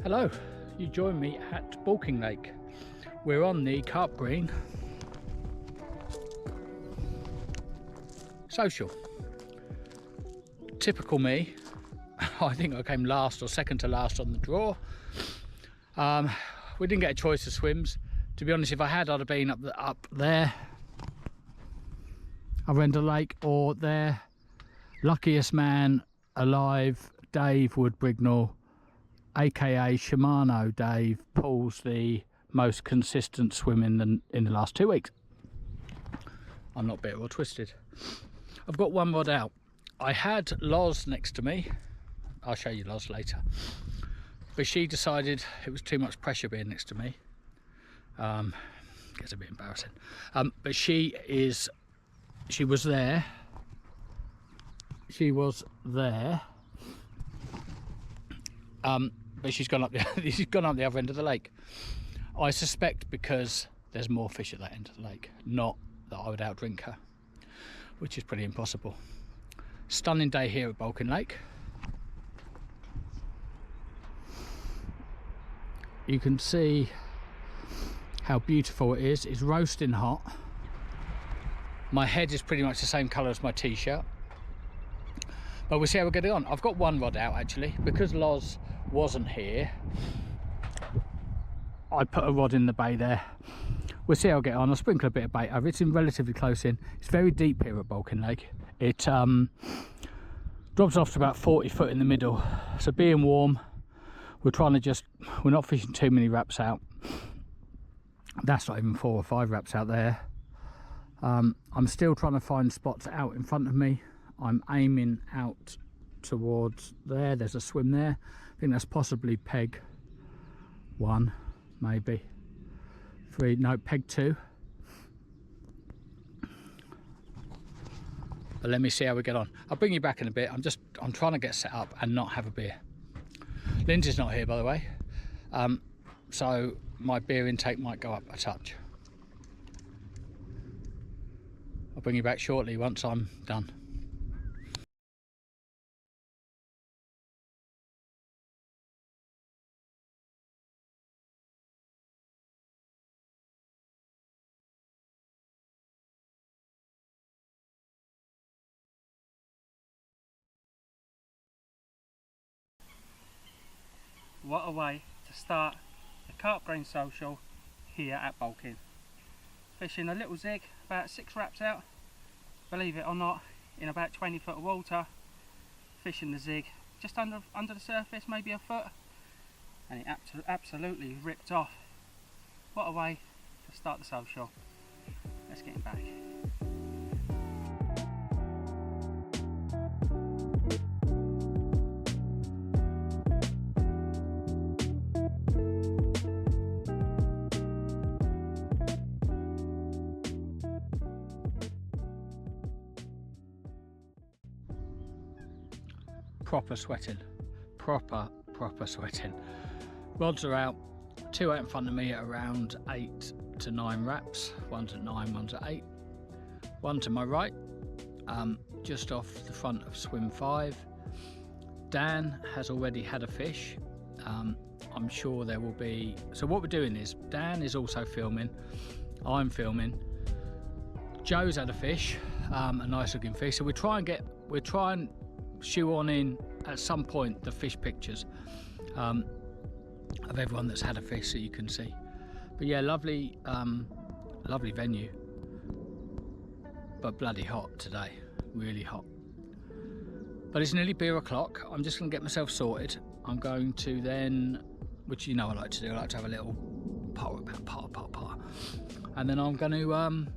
Hello, you join me at Baulking Lake. We're on the Carp Green social. Typical me, I think I came last or second to last on the draw. We didn't get a choice of swims. To be honest, if I had, I'd have been up there, Embryo Lake, or there. Luckiest man alive, Dave Woodbrignall, aka Shimano Dave, pulls the most consistent swim in the last 2 weeks. I'm not bitter or twisted. I've got one rod out. I had Loz next to me. I'll show you Loz later. But she decided it was too much pressure being next to me. Gets a bit embarrassing. But she was there. She was there. But she's gone up the other end of the lake. I suspect because there's more fish at that end of the lake, not that I would outdrink her, which is pretty impossible. Stunning day here at Baulking Lake. You can see how beautiful it is. It's roasting hot. My head is pretty much the same colour as my t-shirt. But we'll see how we're getting on. I've got one rod out actually, because Loz wasn't here. I put a rod in the bay there. We'll see how I get on. I'll sprinkle a bit of bait over. It's in relatively close in. It's very deep here at Baulking Lake. It drops off to about 40 foot in the middle. So being warm, we're not fishing too many wraps out. That's not even 4 or 5 wraps out there. I'm still trying to find spots out in front of me. I'm aiming out towards there. There's a swim there. I think that's possibly peg 1, maybe 3. No, peg 2. But let me see how we get on. I'll bring you back in a bit. I'm trying to get set up and not have a beer. Lindsay's not here, by the way, so my beer intake might go up a touch. I'll bring you back shortly once I'm done. What a way to start the Carp Green social here at Baulking. Fishing a little zig, about 6 wraps out, believe it or not, in about 20 foot of water. Fishing the zig just under the surface, maybe a foot, and it absolutely ripped off. What a way to start the social. Let's get him back. Proper sweating, proper sweating. Rods are out, 2 out in front of me at around 8 to 9 wraps. One's at 9, one's at 8. One to my right, just off the front of swim 5. Dan has already had a fish. I'm sure there will be. So what we're doing is Dan is also filming, I'm filming. Joe's had a fish, a nice looking fish. So we're trying shoe on in at some point the fish pictures of everyone that's had a fish, so you can see. But yeah, lovely venue, but bloody hot today, really hot. But it's nearly beer o'clock. I'm just gonna get myself sorted. I'm going to then, which you know I like to do, I like to have a little par, and then I'm going to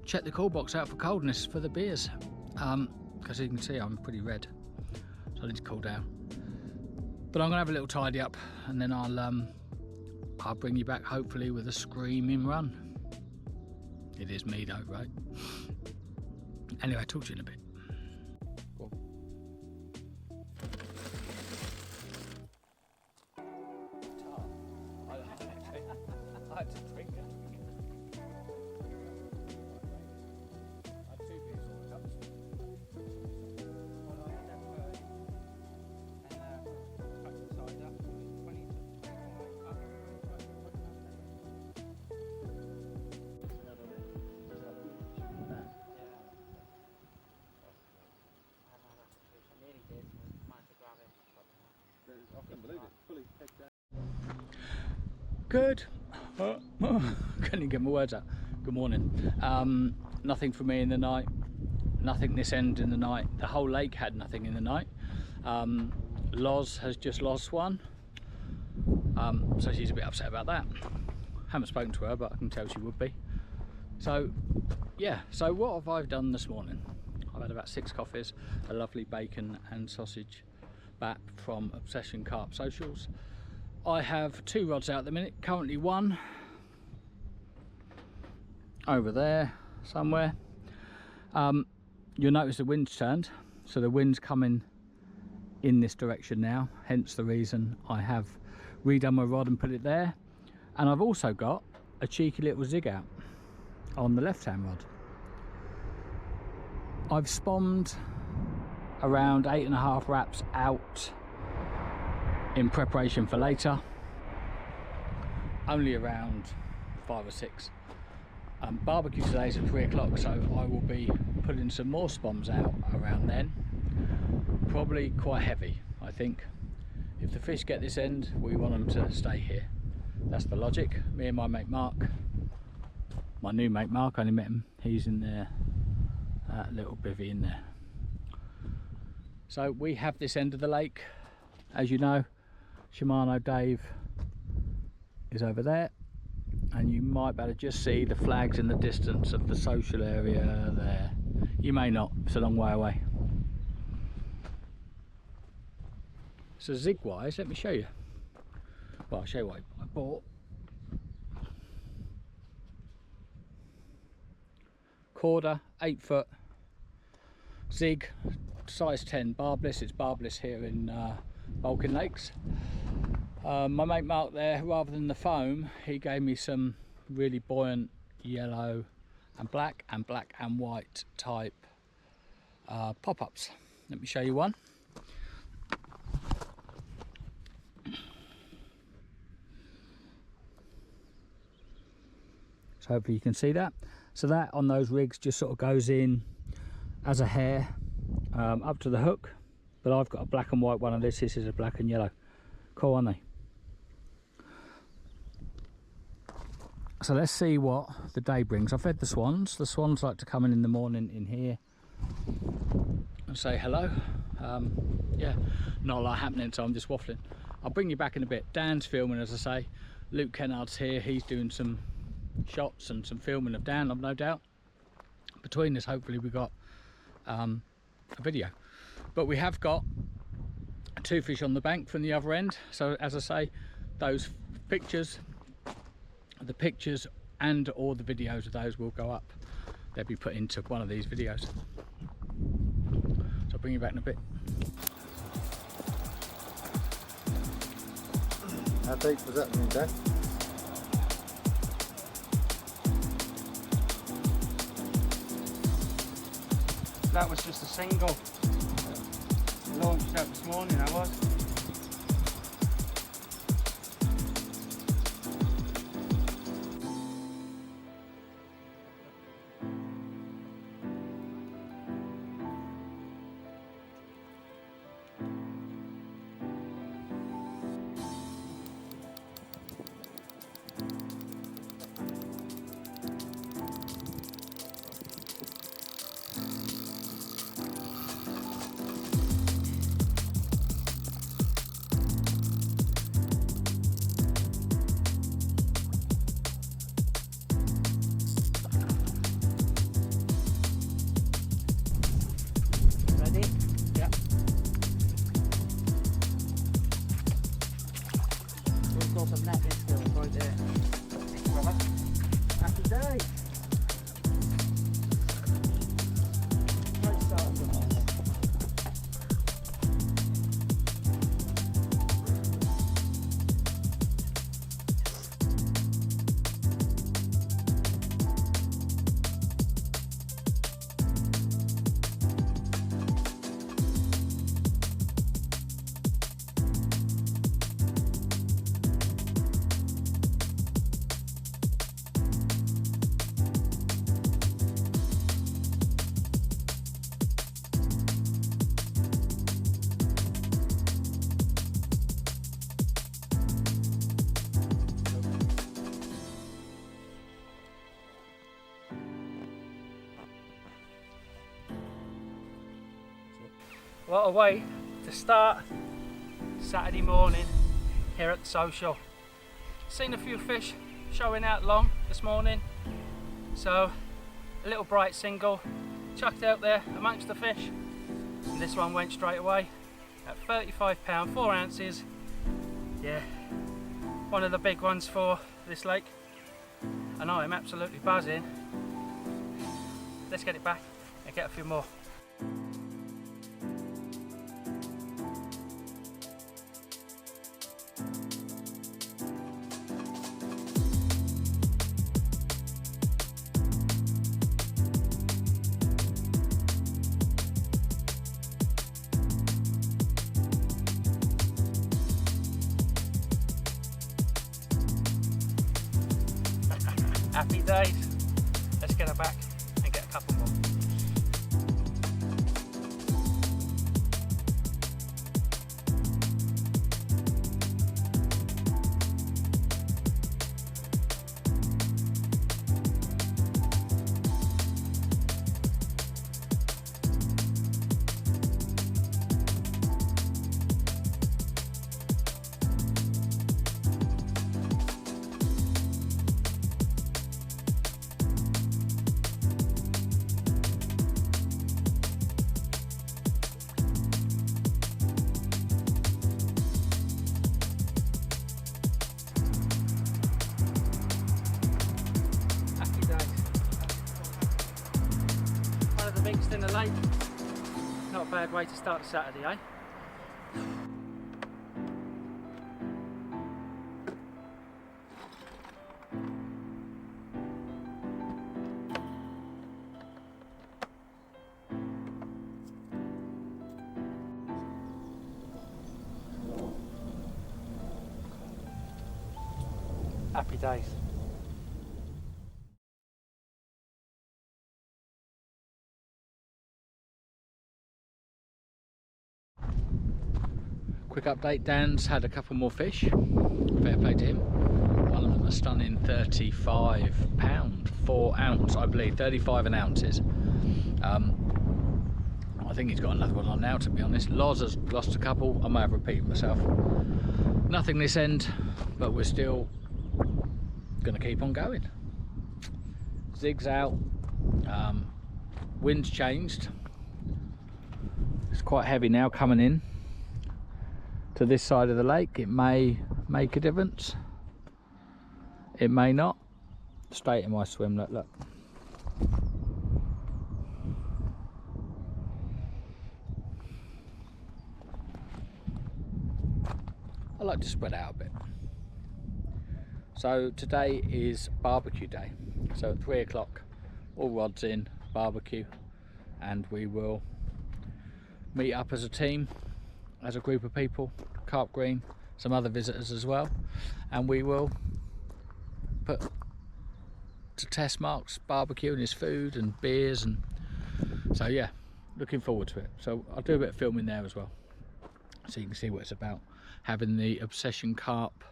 check the cool box out for coldness for the beers. Because you can see I'm pretty red, so I need to cool down. But I'm gonna have a little tidy up, and then I'll bring you back hopefully with a screaming run. It is me though, right? Anyway, talk to you in a bit. Cool. I had to drink it. I had 2 beers all the cups. Side I couldn't believe it. Fully head down. Good. Couldn't even get my words out. Good morning. Nothing for me in the night. Nothing this end in the night. The whole lake had nothing in the night. Loz has just lost one. So she's a bit upset about that. Haven't spoken to her, but I can tell she would be. So yeah, so what have I done this morning? I've had about 6 coffees, a lovely bacon and sausage bap from Obsession Carp Socials. I have 2 rods out at the minute, currently 1 over there somewhere. You'll notice the wind's turned, so the wind's coming in this direction now, hence the reason I have redone my rod and put it there. And I've also got a cheeky little zig out on the left hand rod. I've spommed around 8.5 wraps out in preparation for later, only around 5 or 6. Barbecue today's at 3 o'clock, so I will be putting some more spoms out around then, probably quite heavy. I think if the fish get this end, we want them to stay here. That's the logic. Me and my mate Mark, my new mate Mark, I only met him, he's in there, that little bivvy in there. So we have this end of the lake, as you know. Shimano Dave is over there, and you might be able to just see the flags in the distance of the social area there. You may not, it's a long way away. So zig wise, let me show you. Well, I'll show you what I bought. Corda, 8 foot zig, size 10 barbless. It's barbless here in Baulking Lakes. My mate Mark there, rather than the foam, he gave me some really buoyant yellow and black and white type pop-ups. Let me show you one. So hopefully you can see that. So that on those rigs just sort of goes in as a hair up to the hook, but I've got a black and white one of this. This is a black and yellow. Cool, aren't they? So let's see what the day brings. I've fed the swans. The swans like to come in the morning in here and say hello. Yeah, not a lot happening, so I'm just waffling. I'll bring you back in a bit. Dan's filming, as I say. Luke Kennard's here. He's doing some shots and some filming of Dan, I've no doubt. Between us, hopefully we got a video. But we have got 2 fish on the bank from the other end. So as I say, those pictures, the pictures and or the videos of those will go up. They'll be put into one of these videos. So I'll bring you back in a bit. How deep was that, Dan? That was just a single. Launched out this morning, I was. What a way to start Saturday morning here at the social. Seen a few fish showing out long this morning, so a little bright single chucked out there amongst the fish, and this one went straight away at £35, 4 ounces. Yeah, one of the big ones for this lake, and I am absolutely buzzing. Let's get it back and get a few more. Happy days. Let's get her back and get a couple more. Biggest in the lake. Not a bad way to start a Saturday, eh? Happy days. Quick update, Dan's had a couple more fish, fair play to him. One of them a stunning £35, 4 ounce I believe, 35 an ounces. I think he's got another one on now, to be honest. Loz has lost a couple, I may have repeated myself. Nothing this end, but we're still going to keep on going. Zig's out, wind's changed, it's quite heavy now coming in to this side of the lake. It may make a difference, it may not. State of my swim, look. I like to spread out a bit. So today is barbecue day, so at 3 o'clock all rods in, barbecue, and we will meet up as a team, as a group of people, Carp Green, some other visitors as well, and we will put to test Mark's barbecue and his food and beers, and so yeah, looking forward to it. So I'll do a bit of filming there as well, so you can see what it's about, having the Obsession Carp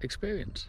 experience.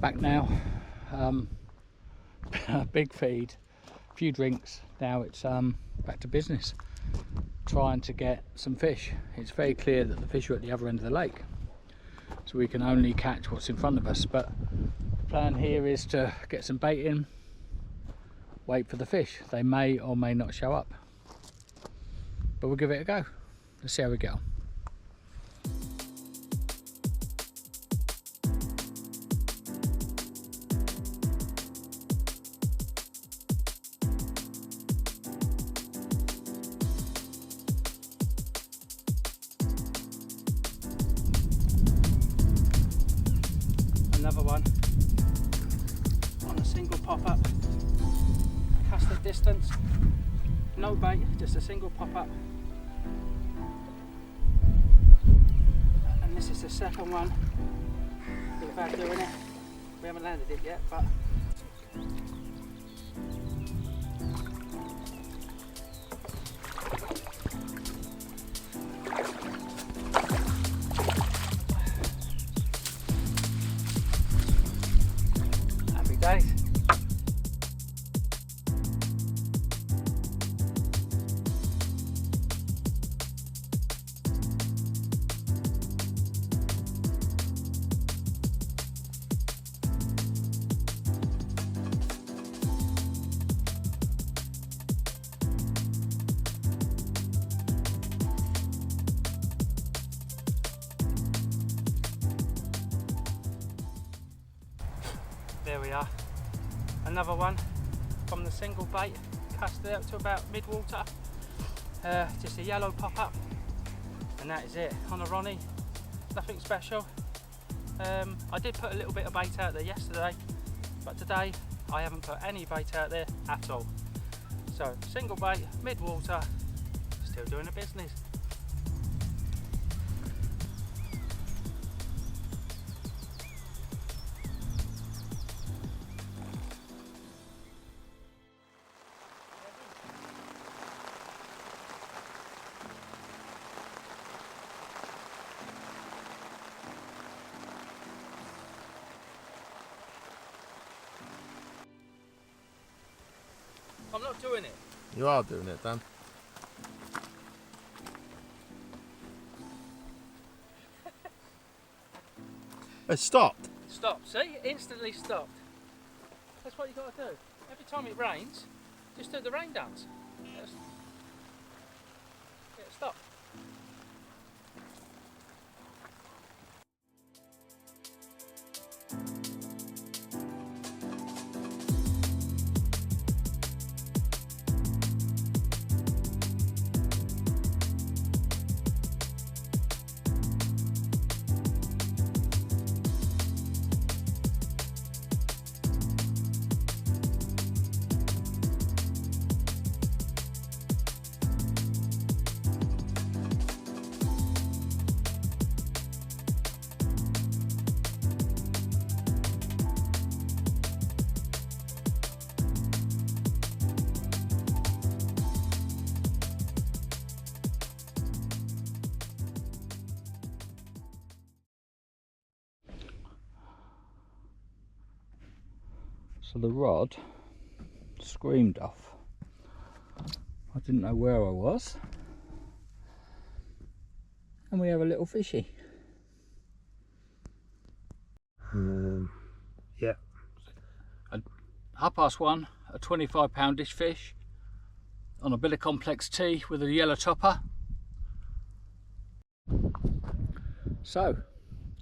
Back now, big feed, a few drinks. Now it's back to business, trying to get some fish. It's very clear that the fish are at the other end of the lake, so we can only catch what's in front of us, but the plan here is to get some bait in, wait for the fish. They may or may not show up, but we'll give it a go. Let's see how we get on. Another one on a single pop-up. Cast the distance, no bait, just a single pop-up. And this is the second one we've had doing it. We haven't landed it yet, but happy days. There we are, another one from the single bait, cast it up to about mid-water, just a yellow pop-up, and that is it, on a Ronnie, nothing special. I did put a little bit of bait out there yesterday, but today I haven't put any bait out there at all. So single bait, mid-water, still doing the business. I'm not doing it. You are doing it, Dan. It stopped. Stop, see? Instantly stopped. That's what you got to do. Every time it rains, just do the rain dance. It stopped. So the rod screamed off. I didn't know where I was. And we have a little fishy. Yeah. At 1:30, a 25-poundish fish on a bit of complex tea with a yellow topper. So,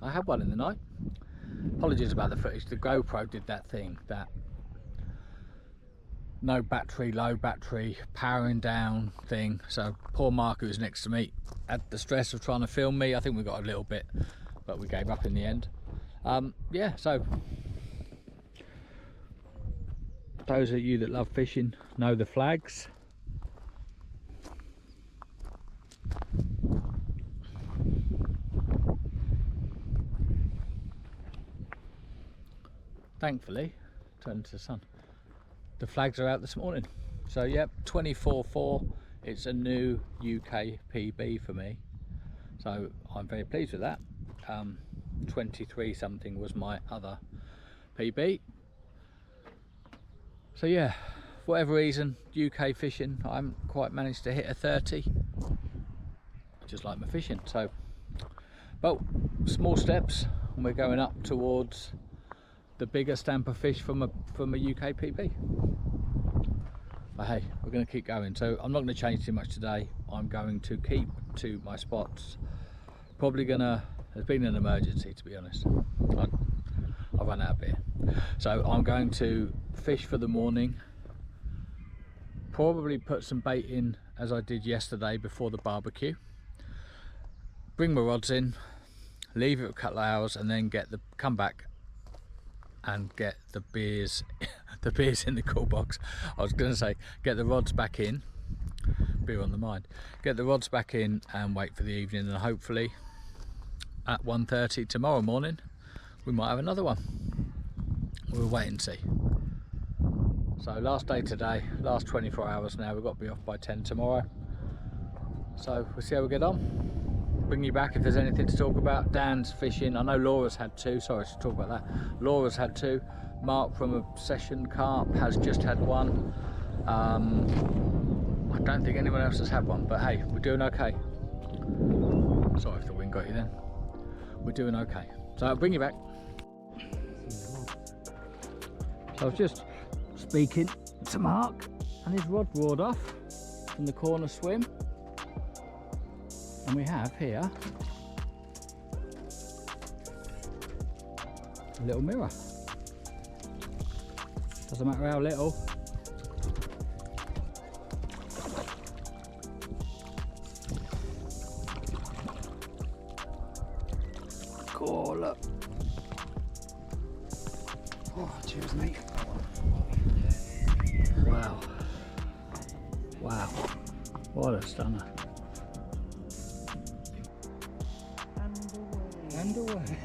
I had one in the night. Apologies about the footage, the GoPro did that thing, that no battery, low battery, powering down thing. So poor Mark, who was next to me, had the stress of trying to film me. I think we got a little bit, but we gave up in the end. Yeah, so those of you that love fishing know the flags. Thankfully, turned to the sun, the flags are out this morning. So yep, 24.4, it's a new UK PB for me, so I'm very pleased with that. 23 something was my other PB. So yeah, for whatever reason, UK fishing, I haven't quite managed to hit a 30. Just like my fishing. So, but small steps, and we're going up towards the bigger stamp of fish from a UK PB. But hey, we're going to keep going. So I'm not going to change too much today. I'm going to keep to my spots. Probably gonna, there's been an emergency, to be honest. I've run out of beer. So I'm going to fish for the morning. Probably put some bait in as I did yesterday before the barbecue. Bring my rods in, leave it a couple of hours, and then come back and get the beers the beers in the cool box. I was going to say get the rods back in, beer on the mind, get the rods back in and wait for the evening, and hopefully at 1:30 tomorrow morning we might have another one. We'll wait and see. So last day today, last 24 hours now, we've got to be off by 10 tomorrow. So we'll see how we get on. Bring you back if there's anything to talk about. Dan's fishing. I know Laura's had 2, sorry to talk about that. Laura's had 2. Mark from Obsession Carp has just had 1. I don't think anyone else has had 1, but hey, we're doing okay. Sorry if the wind got you then. We're doing okay. So I'll bring you back. So I was just speaking to Mark and his rod roared off from the corner swim. And we have here a little mirror. Doesn't matter how little. Cool, look. Oh, cheers, mate. Wow. Wow. What a stunner. And away.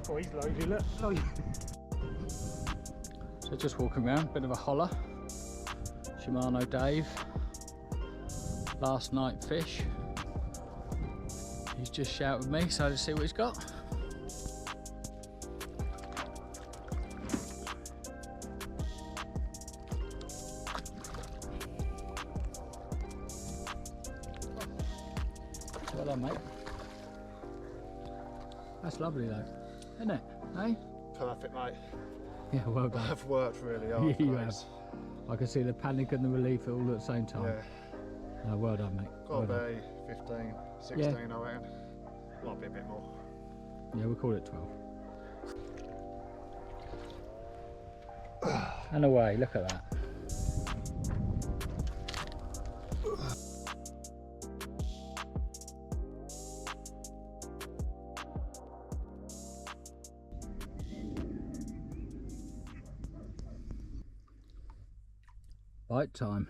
Oh, he's loaded, look. So just walking around, bit of a holler. Shimano Dave. Last night fish. He's just shouted me, so let's see what he's got. Well done, mate. That's lovely though, isn't it? Hey? Perfect, mate. Yeah, well done. I've worked really hard. You have. I can see the panic and the relief all at the same time. Yeah. No, well done, mate. Got Well to done. be 15, 16, Yeah. I reckon. Might be a bit more. Yeah, we'll call it 12. And away, look at that. Bite time,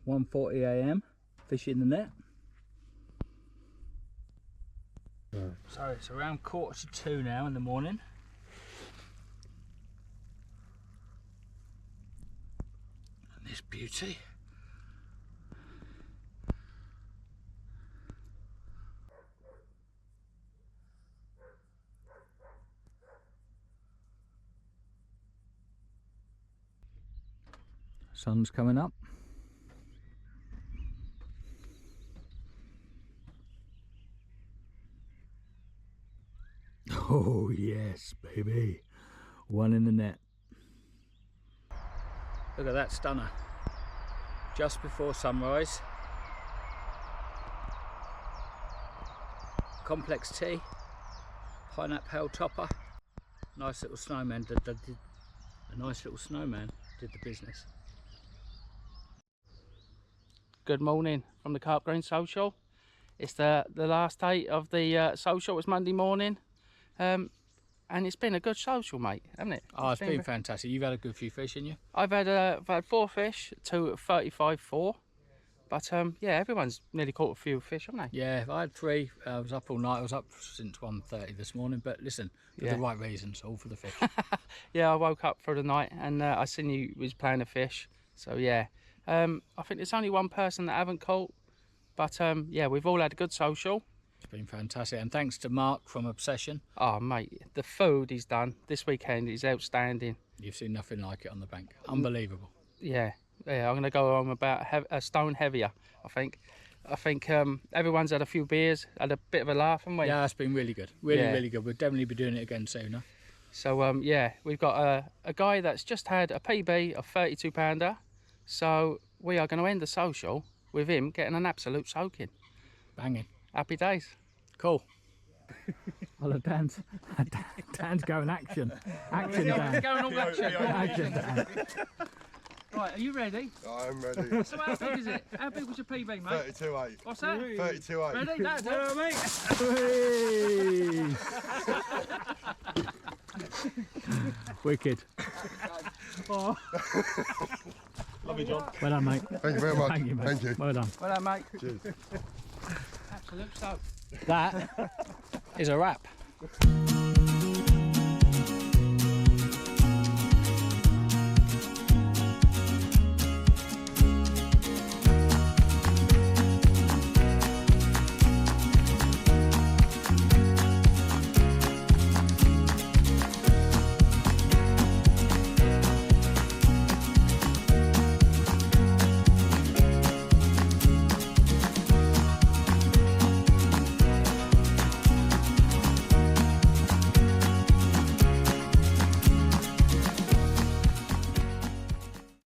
1:40 AM, fish in the net. So it's around 1:45 now in the morning. And this beauty. Sun's coming up. Oh yes, baby. One in the net. Look at that stunner. Just before sunrise. Complex T. Pineapple topper. Nice little snowman. A nice little snowman did the business. Good morning from the Carp Green social. It's the last day of the social. It's Monday morning, and it's been a good social, mate, hasn't it? Oh, it's been fantastic. You've had a good few fish, haven't you? I've had 4 fish to 35.4, but yeah, everyone's nearly caught a few fish, haven't they? Yeah, I had 3. I was up all night. I was up since 1:30 this morning, but listen, for the right reasons, all for the fish. Yeah, I woke up for the night and I seen you was playing a fish, so yeah. I think there's only one person that haven't caught, but yeah, we've all had a good social. It's been fantastic, and thanks to Mark from Obsession. Oh mate, the food he's done this weekend is outstanding. You've seen nothing like it on the bank. Unbelievable. Yeah, I'm gonna go on about a stone heavier. I think everyone's had a few beers, had a bit of a laugh, haven't we? Yeah, it's been really good. Really good. We'll definitely be doing it again sooner. So yeah, we've got a guy that's just had a PB of 32 pounder. So we are going to end the social with him getting an absolute soaking. Banging. Happy days. Cool. Well, Dan's going action. Action, Dan. Going all action. Action, Dan. Right, are you ready? I'm ready. So how big is it? How big was your PB, mate? 32.8. What's that? 32.8. Ready? That's it, mate. Whee! Wicked. Oh. Love you, John. Well done, mate. Thank you very much. Thank you, mate. Thank you. Well done. Well done, mate. Cheers. Absolute soap. That is a wrap.